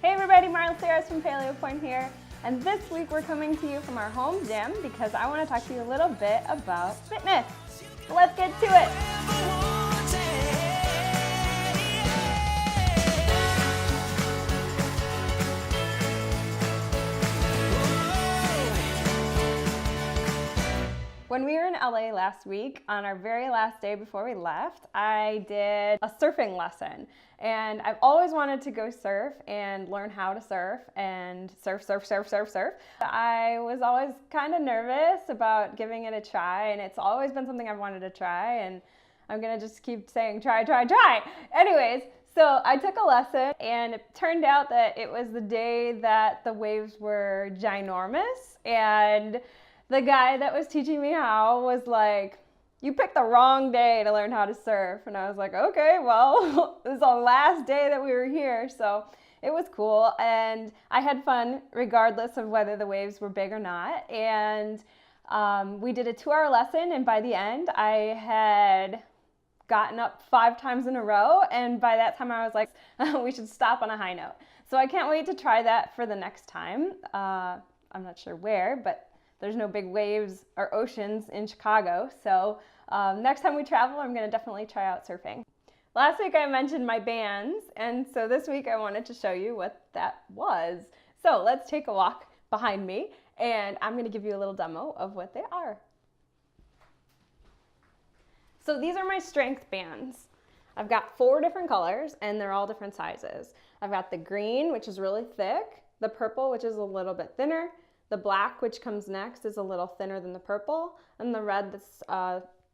Hey everybody, Marla Sarris from Paleo Porn here, and this week we're coming to you from our home gym because I want to talk to you a little bit about fitness. So let's get to it. When we were in LA last week, on our very last day before we left, I did a surfing lesson. And I've always wanted to go surf and learn how to surf and surf. I was always kind of nervous about giving it a try, and it's always been something I've wanted to try, and I'm gonna just keep saying try. Anyways, so I took a lesson, and it turned out that it was the day that the waves were ginormous, and the guy that was teaching me how was like, "You picked the wrong day to learn how to surf." And I was like, okay, well, this is the last day that we were here. So it was cool. And I had fun regardless of whether the waves were big or not. And we did a 2-hour lesson. And by the end, I had gotten up 5 times in a row. And by that time, I was like, we should stop on a high note. So I can't wait to try that for the next time. I'm not sure where, but there's no big waves or oceans in Chicago. So next time we travel, I'm gonna definitely try out surfing. Last week I mentioned my bands, and so this week I wanted to show you what that was. So let's take a walk behind me, and I'm gonna give you a little demo of what they are. So these are my strength bands. I've got 4 different colors, and they're all different sizes. I've got the green, which is really thick, the purple, which is a little bit thinner, the black, which comes next, is a little thinner than the purple, and the red that's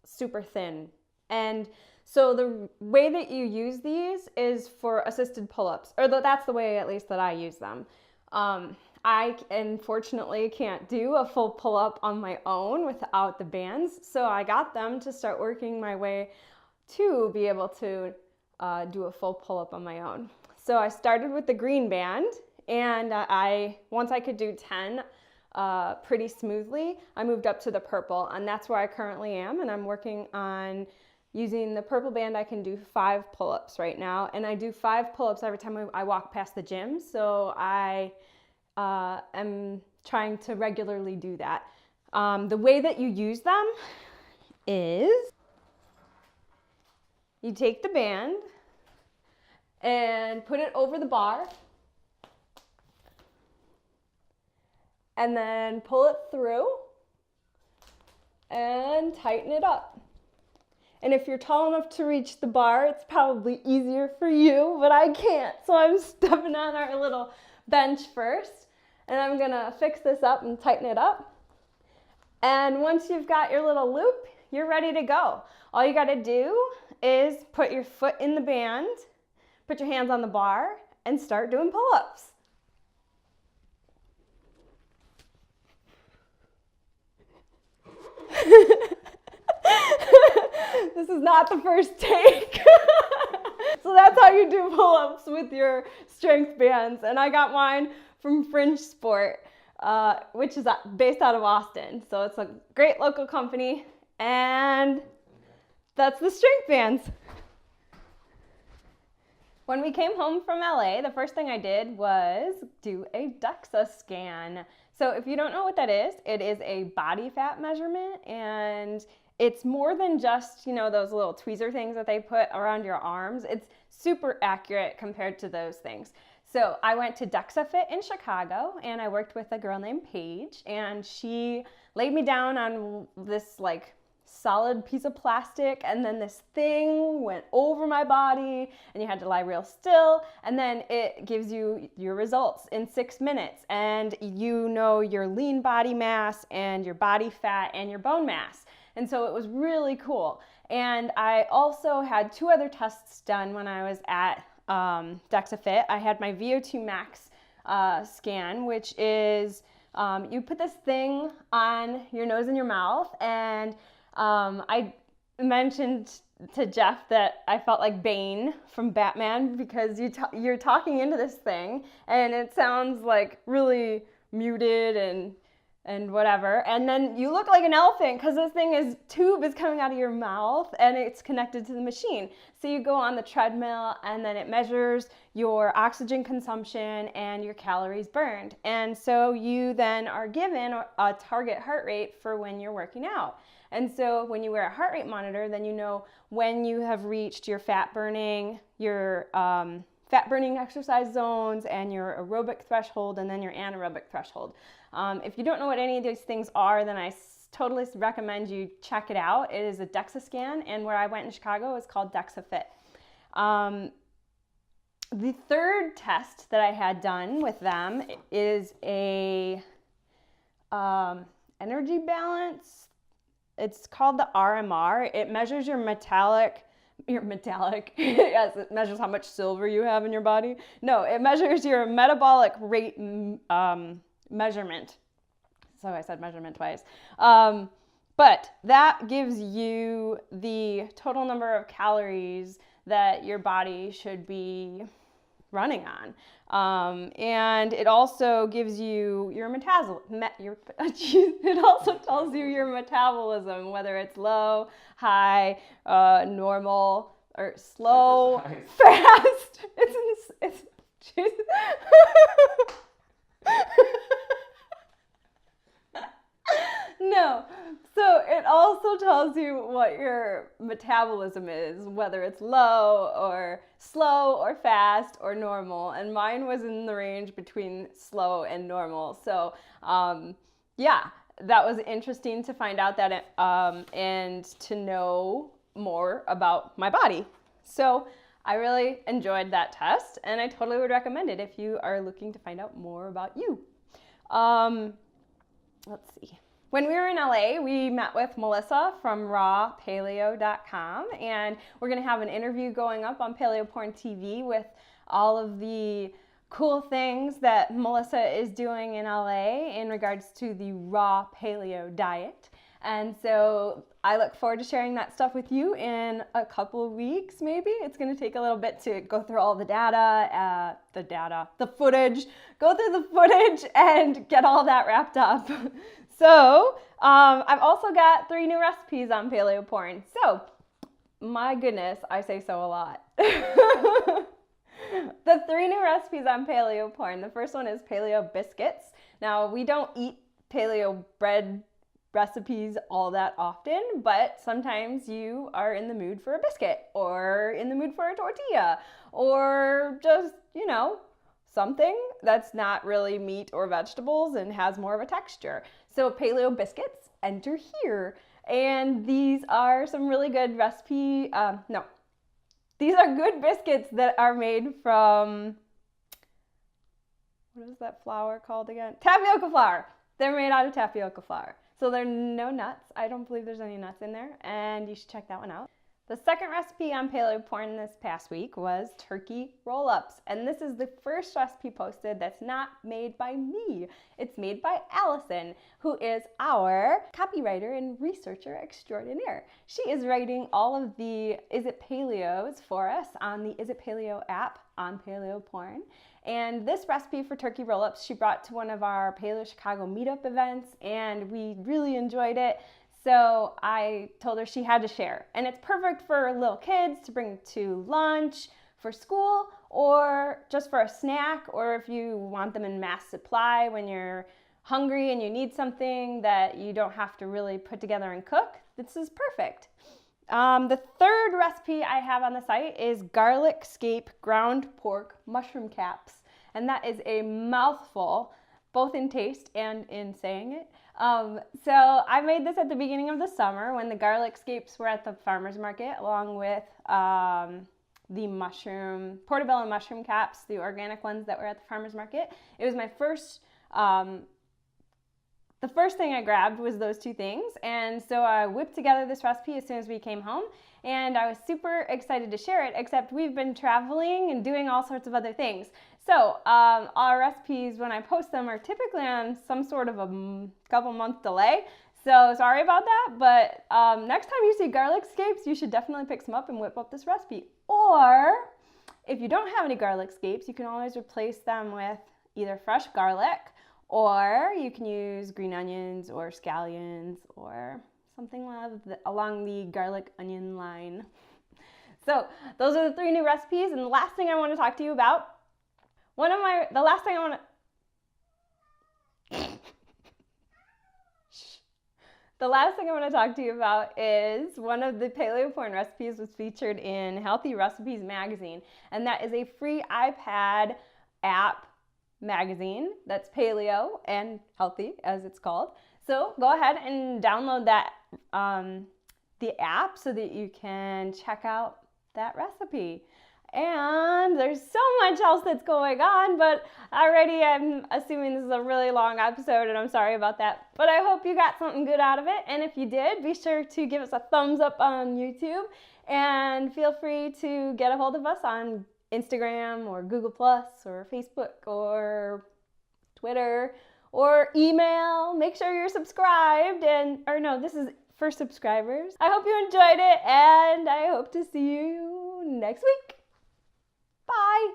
super thin. And so the way that you use these is for assisted pull-ups, or that's the way at least that I use them. I unfortunately can't do a full pull-up on my own without the bands, so I got them to start working my way to be able to do a full pull-up on my own. So I started with the green band, and once I could do 10 pretty smoothly, I moved up to the purple, and that's where I currently am, and I'm working on using the purple band. I can do 5 pull-ups right now, and I do 5 pull-ups every time I walk past the gym, so I am trying to regularly do that. The way that you use them is you take the band and put it over the bar, and then pull it through and tighten it up. And if you're tall enough to reach the bar, it's probably easier for you, but I can't. So I'm stepping on our little bench first, and I'm gonna fix this up and tighten it up. And once you've got your little loop, you're ready to go. All you gotta do is put your foot in the band, put your hands on the bar, and start doing pull-ups. This is not the first take. So that's how you do pull-ups with your strength bands. And I got mine from Fringe Sport, which is based out of Austin. So it's a great local company, and that's the strength bands. When we came home from LA, the first thing I did was do a DEXA scan. So if you don't know what that is, it is a body fat measurement, and it's more than just, those little tweezer things that they put around your arms. It's super accurate compared to those things. So I went to DEXA Fit in Chicago, and I worked with a girl named Paige, and she laid me down on this solid piece of plastic, and then this thing went over my body, and you had to lie real still, and then it gives you your results in 6 minutes, and your lean body mass and your body fat and your bone mass. And so it was really cool. And I also had 2 other tests done when I was at DEXA Fit. I had my VO2 max scan, which is you put this thing on your nose and your mouth, and I mentioned to Jeff that I felt like Bane from Batman, because you're talking into this thing, and it sounds like really muted and and whatever. And then you look like an elephant because this tube is coming out of your mouth and it's connected to the machine. So you go on the treadmill and then it measures your oxygen consumption and your calories burned. And so you then are given a target heart rate for when you're working out. And so when you wear a heart rate monitor, then you know when you have reached your fat burning exercise zones and your aerobic threshold and then your anaerobic threshold. If you don't know what any of these things are, then I totally recommend you check it out. It is a DEXA scan, and where I went in Chicago is called DEXA Fit. The third test that I had done with them is a energy balance. It's called the RMR. It measures your metallic, yes, it measures how much silver you have in your body. No, it measures your metabolic rate measurement. So I said measurement twice. But that gives you the total number of calories that your body should be running on. And it also gives you your it also tells you your metabolism, whether it's low, high, normal, or slow, fast. It's No. So it also tells you what your metabolism is, whether it's low or slow or fast or normal. And mine was in the range between slow and normal. So yeah, that was interesting to find out that and to know more about my body. So I really enjoyed that test, and I totally would recommend it if you are looking to find out more about you. Let's see. When we were in LA, we met with Melissa from rawpaleo.com, and we're going to have an interview going up on Paleo Porn TV with all of the cool things that Melissa is doing in LA in regards to the raw paleo diet. And so I look forward to sharing that stuff with you in a couple of weeks, maybe. It's going to take a little bit to go through all the footage, go through the footage and get all that wrapped up. So I've also got 3 new recipes on Paleo Porn. So my goodness, I say so a lot. The 3 new recipes on Paleo Porn. The first one is paleo biscuits. Now, we don't eat paleo bread recipes all that often, but sometimes you are in the mood for a biscuit or in the mood for a tortilla or just, something that's not really meat or vegetables and has more of a texture. So paleo biscuits, enter here. And these are some really good these are good biscuits that are made from, what is that flour called again? Tapioca flour. They're made out of tapioca flour. So there are no nuts. I don't believe there's any nuts in there, and you should check that one out. The second recipe on Paleo Porn this past week was turkey roll-ups, and this is the first recipe posted that's not made by me. It's made by Allison, who is our copywriter and researcher extraordinaire. She is writing all of the Is It Paleos for us on the Is It Paleo app on Paleo Porn. And this recipe for turkey roll-ups she brought to one of our Paleo Chicago meetup events, and we really enjoyed it. So I told her she had to share. And it's perfect for little kids to bring to lunch, for school, or just for a snack, or if you want them in mass supply when you're hungry and you need something that you don't have to really put together and cook. This is perfect. The third recipe I have on the site is garlic scape ground pork mushroom caps. And that is a mouthful, both in taste and in saying it. So I made this at the beginning of the summer when the garlic scapes were at the farmer's market, along with the portobello mushroom caps, the organic ones that were at the farmer's market. It was my first, the first thing I grabbed was those 2 things. And so I whipped together this recipe as soon as we came home, and I was super excited to share it, except we've been traveling and doing all sorts of other things. So our recipes, when I post them, are typically on some sort of a couple-month delay. So sorry about that, but next time you see garlic scapes, you should definitely pick some up and whip up this recipe. Or if you don't have any garlic scapes, you can always replace them with either fresh garlic Or you can use green onions or scallions or something along the garlic onion line. So those are the 3 new recipes. And the last thing I want to talk to you about, the last thing I want to talk to you about is one of the Paleo Porn recipes was featured in Healthy Recipes magazine, and that is a free iPad app magazine that's paleo and healthy, as it's called. So go ahead and download that the app so that you can check out that recipe. And there's so much else that's going on, but already I'm assuming this is a really long episode, and I'm sorry about that. But I hope you got something good out of it. And if you did, be sure to give us a thumbs up on YouTube, and feel free to get a hold of us on Instagram or Google Plus or Facebook or Twitter or email. Make sure you're subscribed, this is for subscribers. I hope you enjoyed it, and I hope to see you next week. Bye.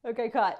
Okay, cut.